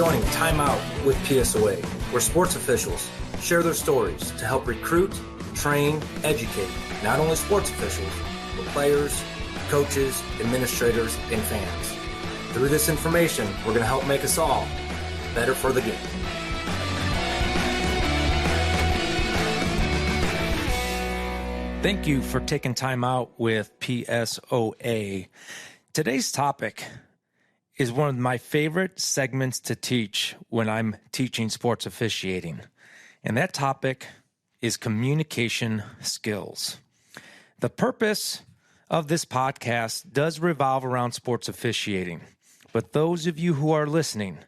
joining Timeout with PSOA, where sports officials share their stories to help recruit, train, educate not only sports officials, but players, coaches, administrators, and fans. Through this information, we're going to help make us all better for the game. Thank you for taking time out with PSOA. Today's topic is one of my favorite segments to teach when I'm teaching sports officiating. And that topic is communication skills. The purpose of this podcast does revolve around sports officiating. But those of you who are listening,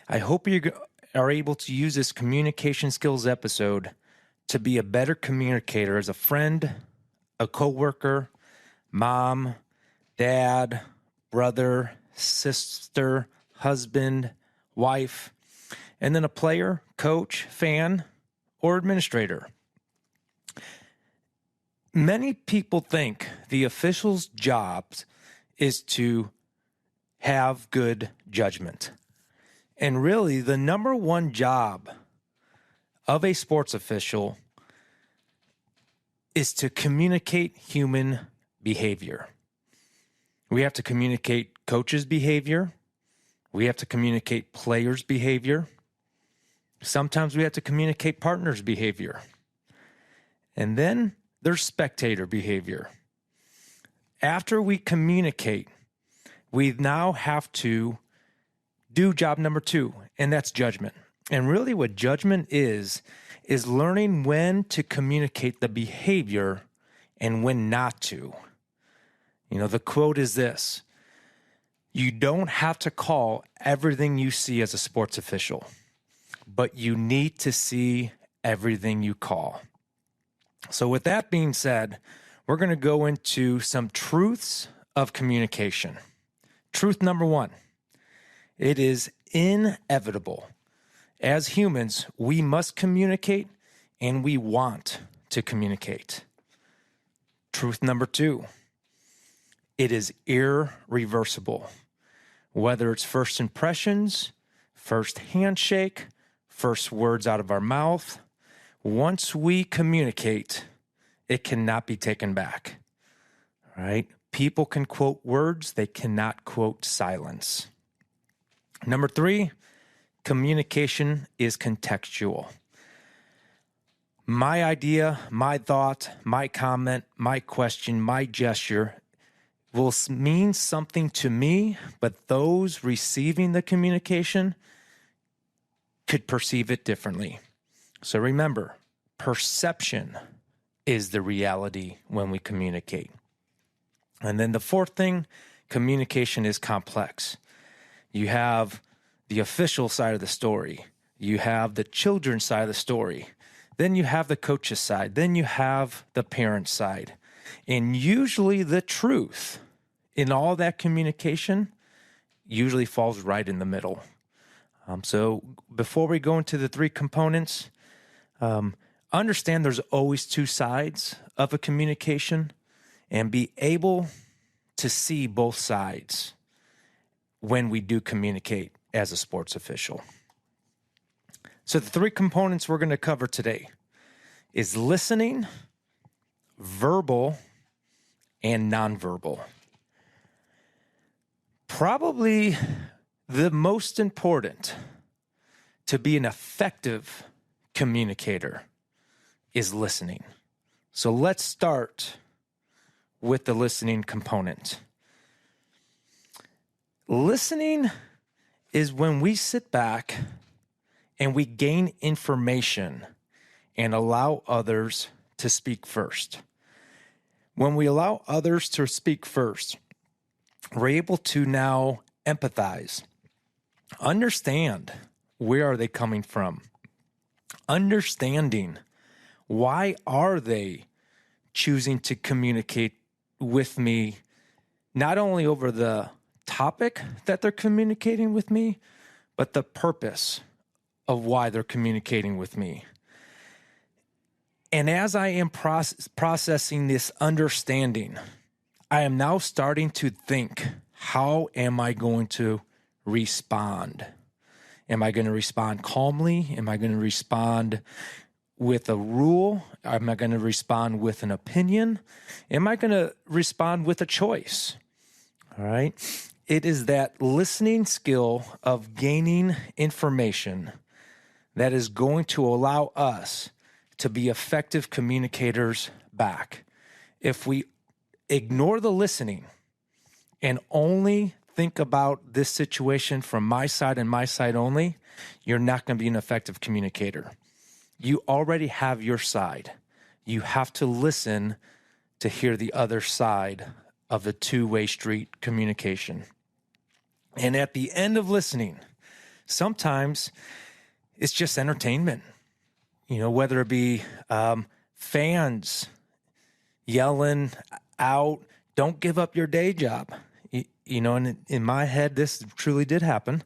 I hope you are able to use this communication skills episode to be a better communicator as a friend, a coworker, mom, dad, brother, sister, husband, wife, and then a player, coach, fan, or administrator. Many people think the official's job is to have good judgment. And really, the number one job of a sports official is to communicate human behavior. We have to communicate coaches' behavior. We have to communicate players' behavior. Sometimes we have to communicate partners' behavior. And then there's spectator behavior. After we communicate, we now have to do job number 2, and that's judgment. And really what judgment is learning when to communicate the behavior and when not to. You know, the quote is this: you don't have to call everything you see as a sports official, but you need to see everything you call. So with that being said, we're going to go into some truths of communication. Truth number 1, it is inevitable. As humans, we must communicate and we want to communicate. Truth number 2, it is irreversible. Whether it's first impressions, first handshake, first words out of our mouth, once we communicate, it cannot be taken back. All right? People can quote words, they cannot quote silence. Number 3, communication is contextual. My idea, my thought, my comment, my question, my gesture will mean something to me, but those receiving the communication could perceive it differently. So remember, perception is the reality when we communicate. And then the 4th thing, communication is complex. You have the official side of the story. You have the children's side of the story. Then you have the coach's side. Then you have the parent's side. And usually the truth in all that communication usually falls right in the middle. So before we go into the 3 components, understand there's always 2 sides of a communication, and be able to see both sides when we do communicate as a sports official. So the 3 components we're going to cover today is listening, verbal, and nonverbal. Probably the most important to be an effective communicator is listening. So let's start with the listening component. Listening is when we sit back and we gain information and allow others to speak first. When we allow others to speak first, we're able to now empathize, understand where are they coming from, understanding why are they choosing to communicate with me, not only over the topic that they're communicating with me, but the purpose of why they're communicating with me. And as I am processing this understanding, I am now starting to think, how am I going to respond? Am I going to respond calmly? Am I going to respond with a rule? Am I going to respond with an opinion? Am I going to respond with a choice? All right. It is that listening skill of gaining information that is going to allow us to be effective communicators back. If we ignore the listening and only think about this situation from my side and my side only, you're not going to be an effective communicator. You already have your side. You have to listen to hear the other side of the two-way street communication. And at the end of listening, sometimes it's just entertainment. Whether it be fans yelling out, "Don't give up your day job." And in my head, this truly did happen.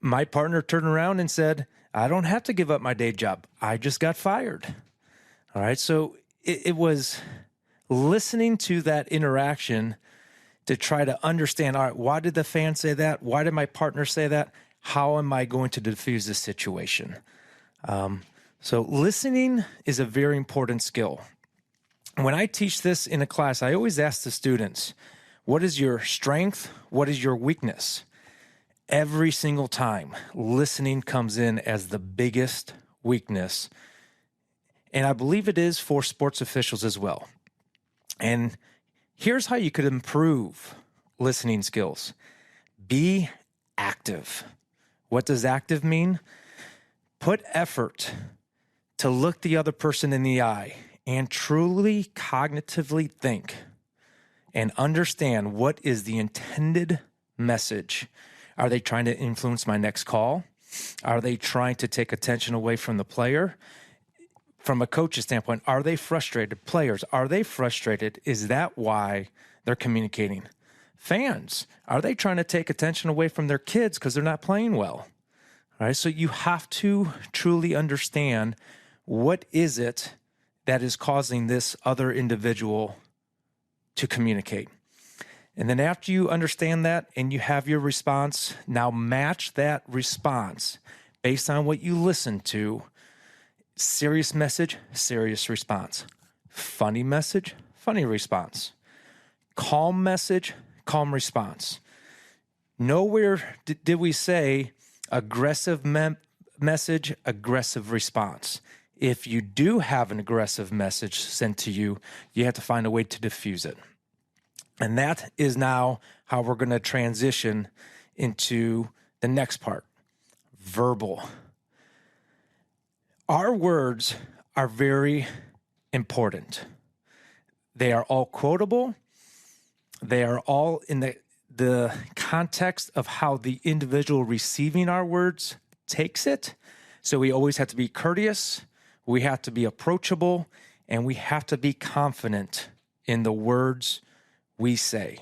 My partner turned around and said, "I don't have to give up my day job. I just got fired." All right. So it was listening to that interaction to try to understand, all right, why did the fan say that? Why did my partner say that? How am I going to diffuse this situation? So listening is a very important skill. When I teach this in a class, I always ask the students, what is your strength? What is your weakness? Every single time, listening comes in as the biggest weakness. And I believe it is for sports officials as well. And here's how you could improve listening skills. Be active. What does active mean? Put effort to look the other person in the eye and truly cognitively think and understand what is the intended message. Are they trying to influence my next call? Are they trying to take attention away from the player? From a coach's standpoint, are they frustrated? Players, are they frustrated? Is that why they're communicating? Fans, are they trying to take attention away from their kids because they're not playing well? All right, so you have to truly understand what is it that is causing this other individual to communicate. And then after you understand that and you have your response, now match that response based on what you listened to. Serious message, serious response. Funny message, funny response. Calm message, calm response. Nowhere did we say aggressive message, aggressive response. If you do have an aggressive message sent to you, you have to find a way to diffuse it. And that is now how we're going to transition into the next part, verbal. Our words are very important. They are all quotable. They are all in the context of how the individual receiving our words takes it. So we always have to be courteous, we have to be approachable, and we have to be confident in the words we say.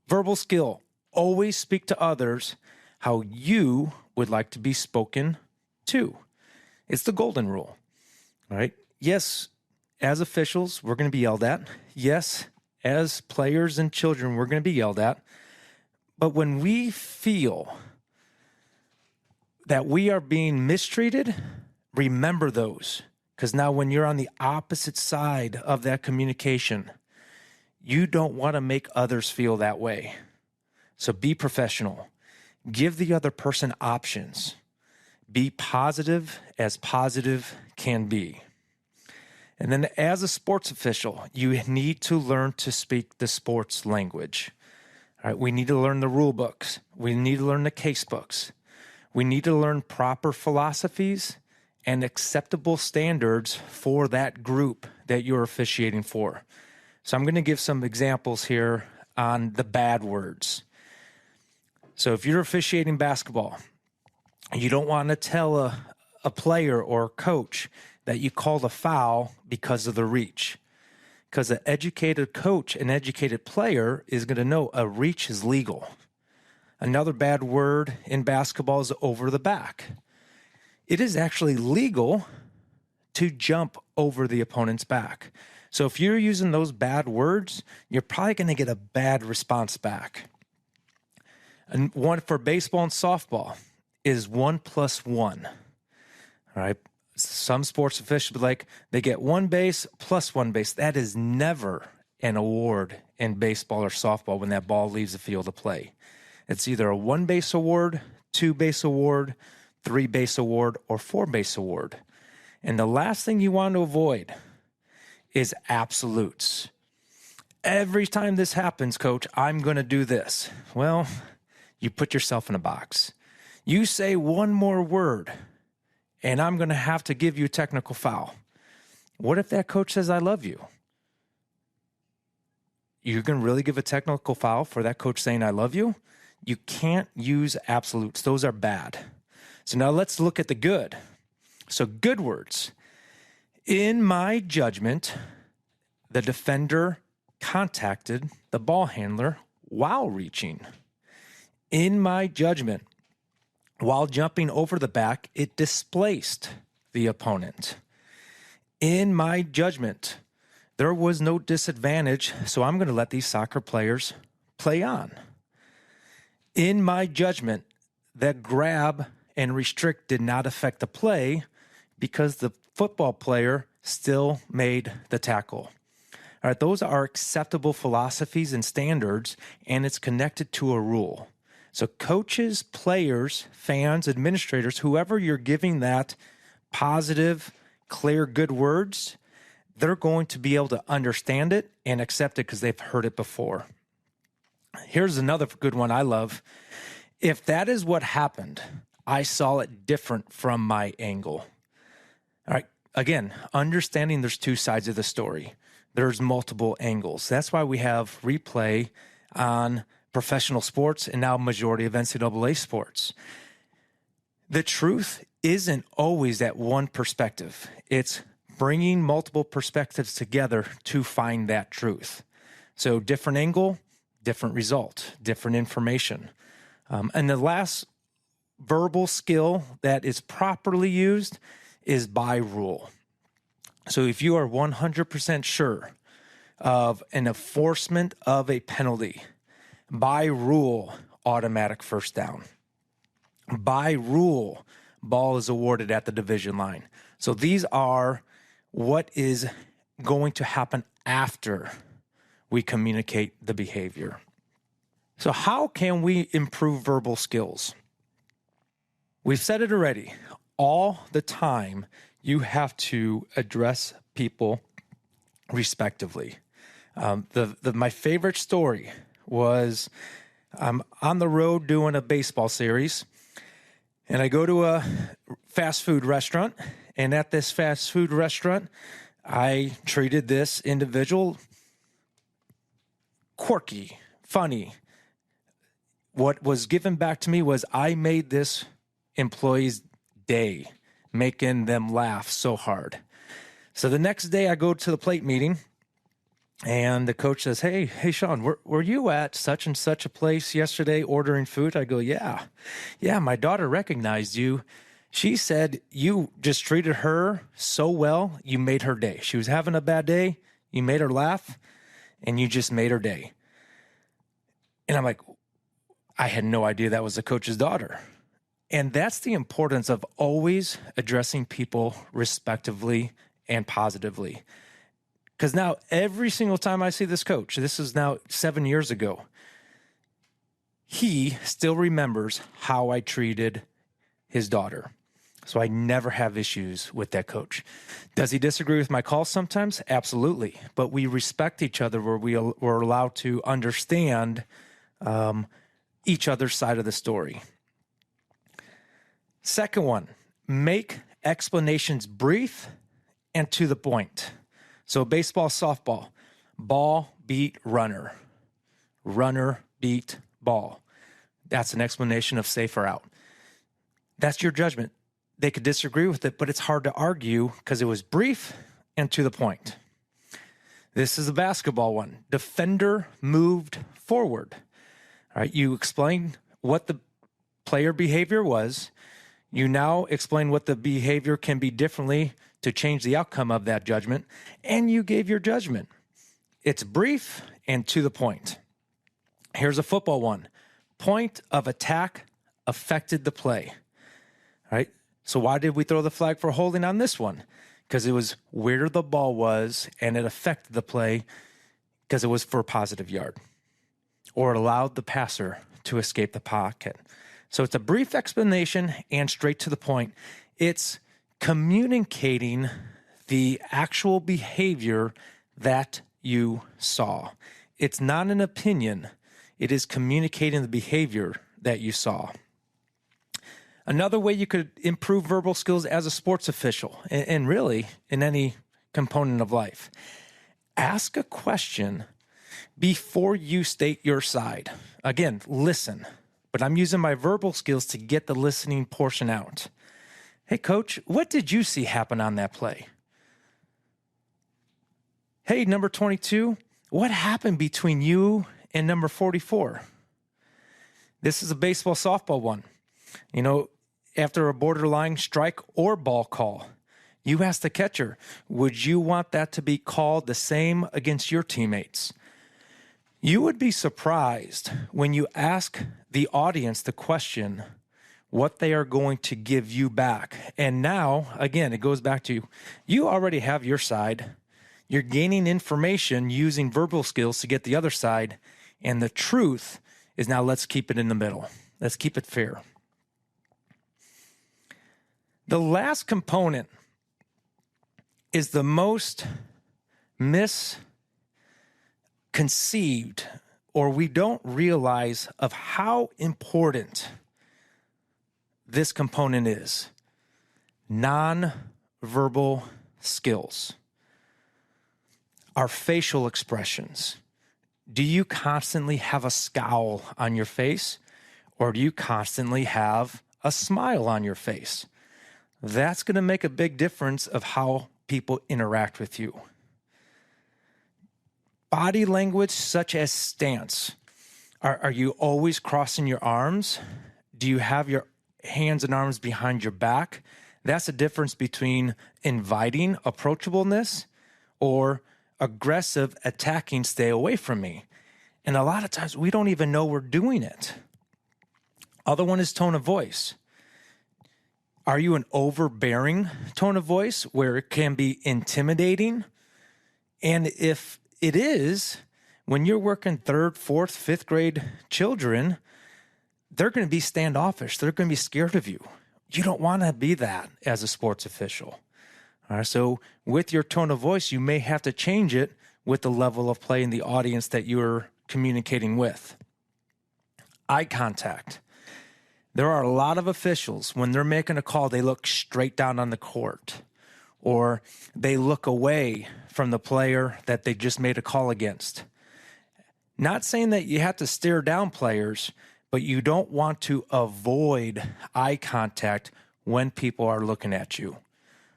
Verbal skill. Always speak to others how you would like to be spoken to. It's the golden rule, all right? Yes, as officials, we're going to be yelled at. Yes, as players and children, we're going to be yelled at. But when we feel that we are being mistreated, remember those. Because now when you're on the opposite side of that communication, you don't want to make others feel that way. So be professional. Give the other person options. Be positive as positive can be. And then as a sports official, you need to learn to speak the sports language. All right, we need to learn the rule books. We need to learn the case books. We need to learn proper philosophies and acceptable standards for that group that you're officiating for. So I'm going to give some examples here on the bad words. So if you're officiating basketball, you don't want to tell a player or a coach that you called a foul because of the reach. Because an educated coach, an educated player is going to know a reach is legal. Another bad word in basketball is over the back. It is actually legal to jump over the opponent's back. So if you're using those bad words, you're probably going to get a bad response back. And one for baseball and softball is 1+1. All right. Some sports officials be like, they get one base plus one base. That is never an award in baseball or softball when that ball leaves the field of play. It's either a 1-base award, 2-base award, 3-base award, or 4-base award. And the last thing you want to avoid is absolutes. Every time this happens, coach, I'm going to do this. Well, you put yourself in a box. You say one more word, and I'm going to have to give you a technical foul. What if that coach says, I love you? You're going to really give a technical foul for that coach saying, I love you? You can't use absolutes. Those are bad. So now let's look at the good. So good words. In my judgment, the defender contacted the ball handler while reaching. In my judgment, while jumping over the back, it displaced the opponent. In my judgment, there was no disadvantage, so I'm going to let these soccer players play on. In my judgment, that grab and restrict did not affect the play because the football player still made the tackle. All right, those are acceptable philosophies and standards, and it's connected to a rule. So coaches, players, fans, administrators, whoever you're giving that positive, clear, good words, they're going to be able to understand it and accept it because they've heard it before. Here's another good one I love. If that is what happened, I saw it different from my angle. All right, again, understanding there's two sides of the story. There's multiple angles. That's why we have replay on professional sports and now majority of NCAA sports. The truth isn't always that one perspective. It's bringing multiple perspectives together to find that truth. So different angle, different result, different information. And the last verbal skill that is properly used is by rule. So if you are 100% sure of an enforcement of a penalty, by rule, automatic first down. By rule, ball is awarded at the division line. So these are what is going to happen after we communicate the behavior. So how can we improve verbal skills? We've said it already. All the time, you have to address people respectively. My favorite story was I'm on the road doing a baseball series, and I go to a fast food restaurant, and at this fast food restaurant, I treated this individual quirky, funny. What was given back to me was I made this employee's day, making them laugh so hard. So the next day I go to the plate meeting, and the coach says, hey, Sean, were you at such and such a place yesterday ordering food? I go, yeah, my daughter recognized you. She said you just treated her so well, you made her day. She was having a bad day, you made her laugh, and you just made her day. And I'm like, I had no idea that was the coach's daughter. And that's the importance of always addressing people respectively and positively. Because now every single time I see this coach, this is now 7 years ago, he still remembers how I treated his daughter. So I never have issues with that coach. Does he disagree with my calls sometimes? Absolutely. But we respect each other where we're allowed to understand each other's side of the story. Second one, make explanations brief and to the point. So baseball, softball, ball beat runner, runner beat ball. That's an explanation of safe or out. That's your judgment. They could disagree with it, but it's hard to argue because it was brief and to the point. This is a basketball one. Defender moved forward. All right, you explain what the player behavior was. You now explain what the behavior can be differently to change the outcome of that judgment, and you gave your judgment. It's brief and to the point. Here's a football one. point of attack affected the play. All right. So why did we throw the flag for holding on this one? Because it was where the ball was, and it affected the play because it was for a positive yard, or it allowed the passer to escape the pocket. So it's a brief explanation and straight to the point. It's communicating the actual behavior that you saw. It's not an opinion. It is communicating the behavior that you saw. Another way you could improve verbal skills as a sports official, and really in any component of life, ask a question before you state your side. Again, listen, but I'm using my verbal skills to get the listening portion out. Hey, coach, what did you see happen on that play? Hey, number 22, what happened between you and number 44? This is a baseball softball one. You know, after a borderline strike or ball call, you ask the catcher, would you want that to be called the same against your teammates? You would be surprised when you ask the audience the question, what they are going to give you back. And now, again, it goes back to you already have your side. You're gaining information using verbal skills to get the other side. And the truth is now let's keep it in the middle. Let's keep it fair. The last component is the most misconceived, or we don't realize of how important this component is. Non-verbal skills. Our facial expressions. Do you constantly have a scowl on your face, or do you constantly have a smile on your face? That's going to make a big difference of how people interact with you. Body language such as stance. Are you always crossing your arms? Do you have your hands and arms behind your back? That's the difference between inviting approachableness or aggressive attacking, stay away from me. And a lot of times we don't even know we're doing it. Other one is tone of voice. Are you an overbearing tone of voice where it can be intimidating? And if it is, when you're working 3rd, 4th, 5th grade children, they're going to be standoffish. They're going to be scared of you. You don't want to be that as a sports official. All right, so with your tone of voice, you may have to change it with the level of play in the audience that you're communicating with. Eye contact. There are a lot of officials, when they're making a call, they look straight down on the court, or they look away from the player that they just made a call against. Not saying that you have to stare down players, but you don't want to avoid eye contact when people are looking at you.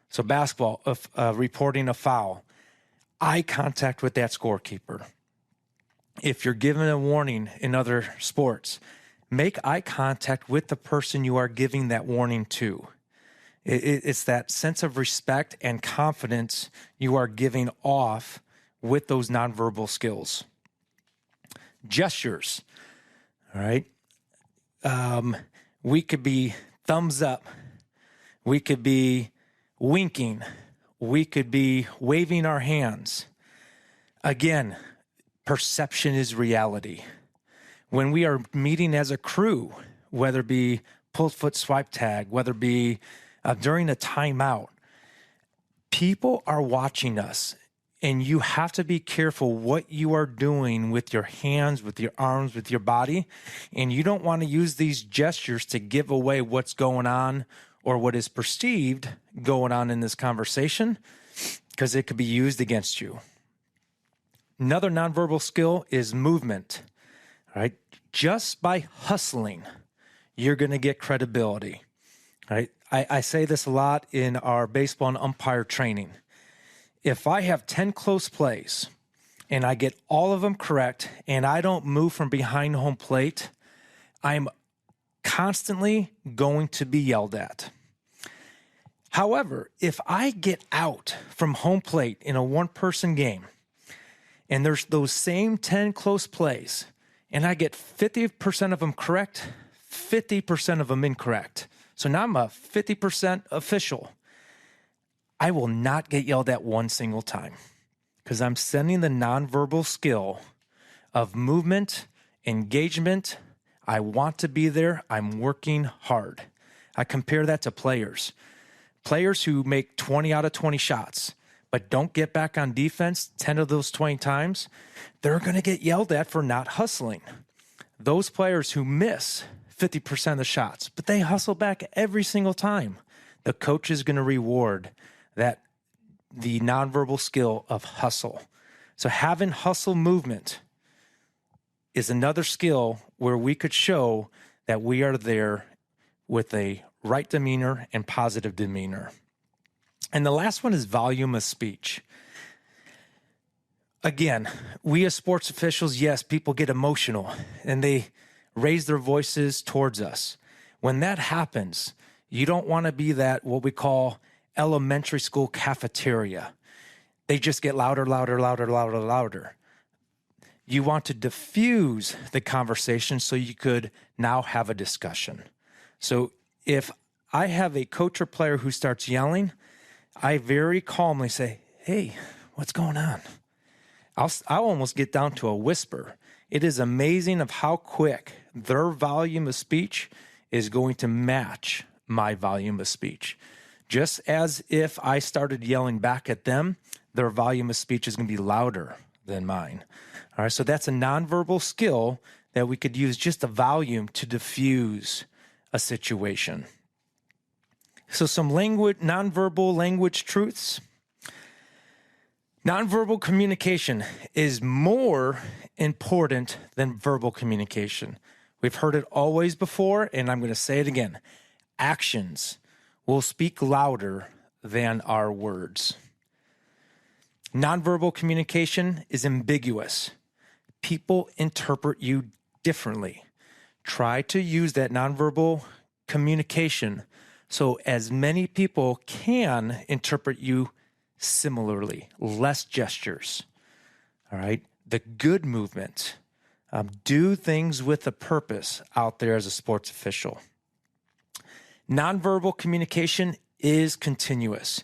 So basketball, reporting a foul, eye contact with that scorekeeper. If you're given a warning in other sports, make eye contact with the person you are giving that warning to. It's that sense of respect and confidence you are giving off with those nonverbal skills. Gestures, all right? We could be thumbs up. We could be winking. We could be waving our hands. Again, perception is reality. When we are meeting as a crew, whether it be pulled foot swipe tag, whether it be during a timeout, people are watching us, and you have to be careful what you are doing with your hands, with your arms, with your body, and you don't want to use these gestures to give away what's going on or what is perceived going on in this conversation, because it could be used against you. Another nonverbal skill is movement. All right, just by hustling, you're going to get credibility. All right, I say this a lot in our baseball and umpire training. If I have 10 close plays and I get all of them correct and I don't move from behind home plate, I'm constantly going to be yelled at. However, if I get out from home plate in a one-person game and there's those same 10 close plays, and I get 50% of them correct, 50% of them incorrect. So now I'm a 50% official. I will not get yelled at one single time because I'm sending the nonverbal skill of movement, engagement. I want to be there. I'm working hard. I compare that to players. Players who make 20 out of 20 shots, but don't get back on defense 10 of those 20 times, they're going to get yelled at for not hustling. Those players who miss 50% of the shots, but they hustle back every single time, the coach is going to reward the nonverbal skill of hustle. So having hustle movement is another skill where we could show that we are there with a right demeanor and positive demeanor. And the last one is volume of speech. Again, we as sports officials, yes, people get emotional and they raise their voices towards us. When that happens, you don't want to be that what we call elementary school cafeteria. They just get louder, louder, louder, louder, louder. You want to diffuse the conversation so you could now have a discussion. So if I have a coach or player who starts yelling, I very calmly say, hey, what's going on? I'll almost get down to a whisper. It is amazing of how quick their volume of speech is going to match my volume of speech. Just as if I started yelling back at them, their volume of speech is going to be louder than mine. All right, so that's a nonverbal skill that we could use just the volume to diffuse a situation. So some nonverbal language truths. Nonverbal communication is more important than verbal communication. We've heard it always before, and I'm going to say it again. Actions will speak louder than our words. Nonverbal communication is ambiguous. People interpret you differently. Try to use that nonverbal communication so as many people can interpret you similarly. Less gestures. All right? The good movement. Do things with a purpose out there as a sports official. Nonverbal communication is continuous.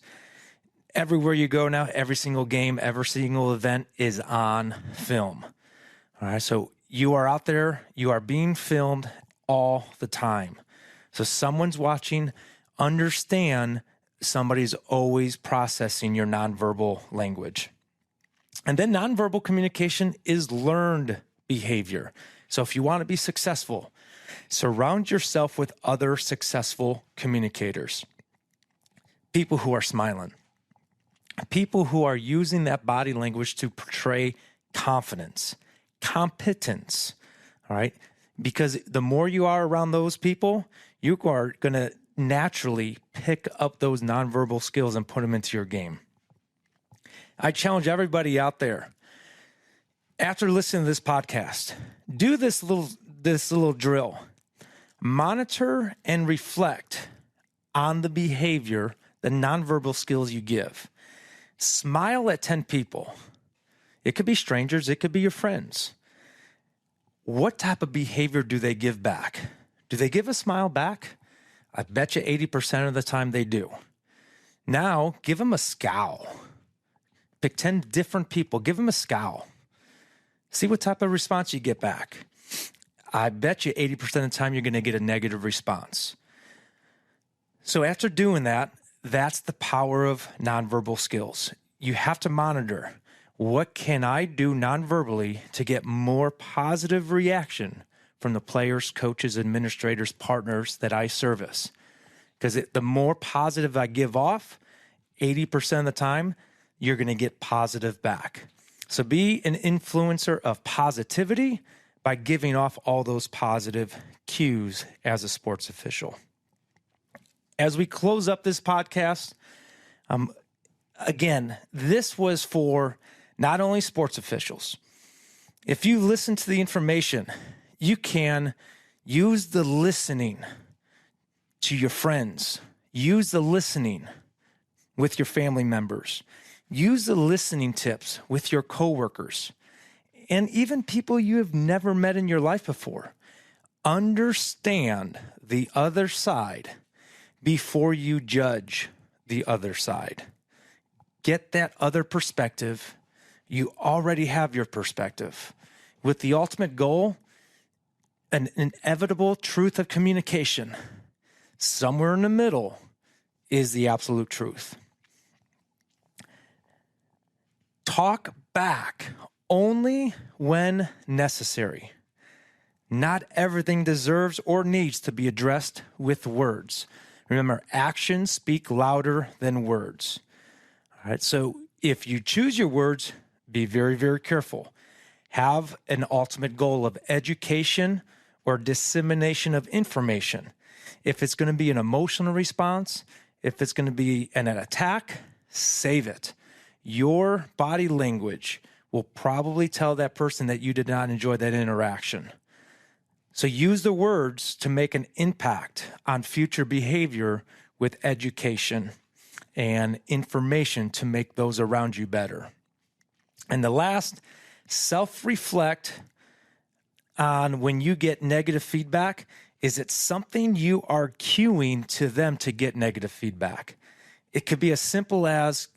Everywhere you go now, every single game, every single event is on film. All right, so you are out there, you are being filmed all the time. So someone's watching, understand somebody's always processing your nonverbal language. And then nonverbal communication is learned behavior. So if you want to be successful, surround yourself with other successful communicators. People who are smiling. People who are using that body language to portray confidence, competence, all right? Because the more you are around those people, you are going to naturally pick up those nonverbal skills and put them into your game. I challenge everybody out there, after listening to this podcast, do this little drill. Monitor and reflect on the behavior, the nonverbal skills you give. Smile at 10 people. It could be strangers. It could be your friends. What type of behavior do they give back? Do they give a smile back? I bet you 80% of the time they do. Now, give them a scowl. Pick 10 different people. Give them a scowl. See what type of response you get back. I bet you 80% of the time you're going to get a negative response. So after doing that, that's the power of nonverbal skills. You have to monitor, what can I do nonverbally to get more positive reaction from the players, coaches, administrators, partners that I service? Because the more positive I give off, 80% of the time, you're going to get positive back. So be an influencer of positivity by giving off all those positive cues as a sports official. As we close up this podcast, again, this was for not only sports officials. If you listen to the information, you can use the listening to your friends. Use the listening with your family members. Use the listening tips with your coworkers. and even people you have never met in your life before. Understand the other side before you judge the other side. Get that other perspective. You already have your perspective. With the ultimate goal, an inevitable truth of communication, somewhere in the middle is the absolute truth. Talk back only when necessary. Not everything deserves or needs to be addressed with words. Remember, actions speak louder than words. All right, so if you choose your words, be very, very careful. Have an ultimate goal of education or dissemination of information. If it's going to be an emotional response, if it's going to be an attack, save it. Your body language will probably tell that person that you did not enjoy that interaction. So use the words to make an impact on future behavior with education and information to make those around you better. And the last, self-reflect on when you get negative feedback. Is it something you are cueing to them to get negative feedback? It could be as simple as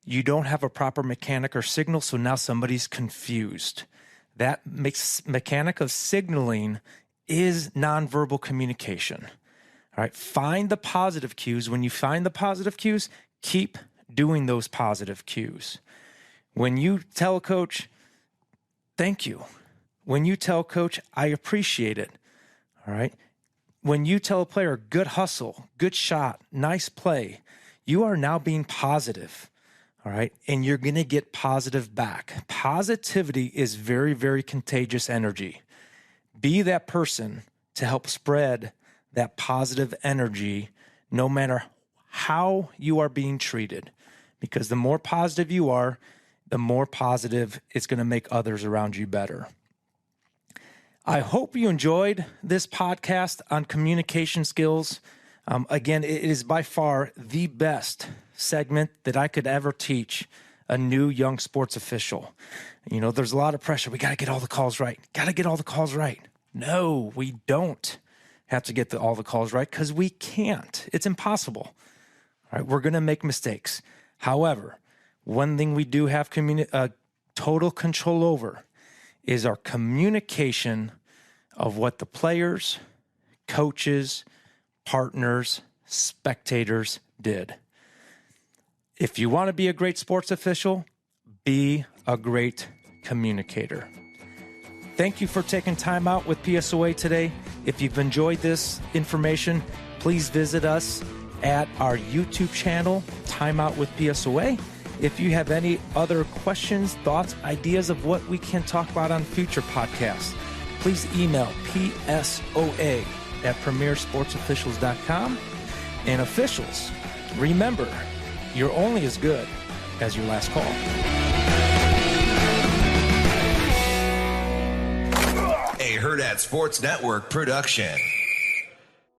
you don't have a proper mechanic or signal, so now somebody's confused. That mechanic of signaling is nonverbal communication. All right, find the positive cues. When you find the positive cues, keep doing those positive cues. When you tell a coach, thank you. When you tell coach, I appreciate it. All right. When you tell a player, good hustle, good shot, nice play, you are now being positive. All right. And you're going to get positive back. Positivity is very, very contagious energy. Be that person to help spread that positive energy no matter how you are being treated. Because the more positive you are, the more positive it's going to make others around you better. I hope you enjoyed this podcast on communication skills. Again, it is by far the best segment that I could ever teach a new young sports official. You know, there's a lot of pressure. We got to get all the calls right. Got to get all the calls right. No, we don't have to get all the calls right because we can't. It's impossible. All right, we're going to make mistakes. However, one thing we do have total control over is our communication of what the players, coaches, partners, spectators did. If you want to be a great sports official, be a great communicator. Thank you for taking time out with PSOA today. If you've enjoyed this information, please visit us at our YouTube channel, Timeout with PSOA. If you have any other questions, thoughts, ideas of what we can talk about on future podcasts, please email PSOA@premiersportsofficials.com. And officials, remember, you're only as good as your last call. A Hurrdat Sports Network production.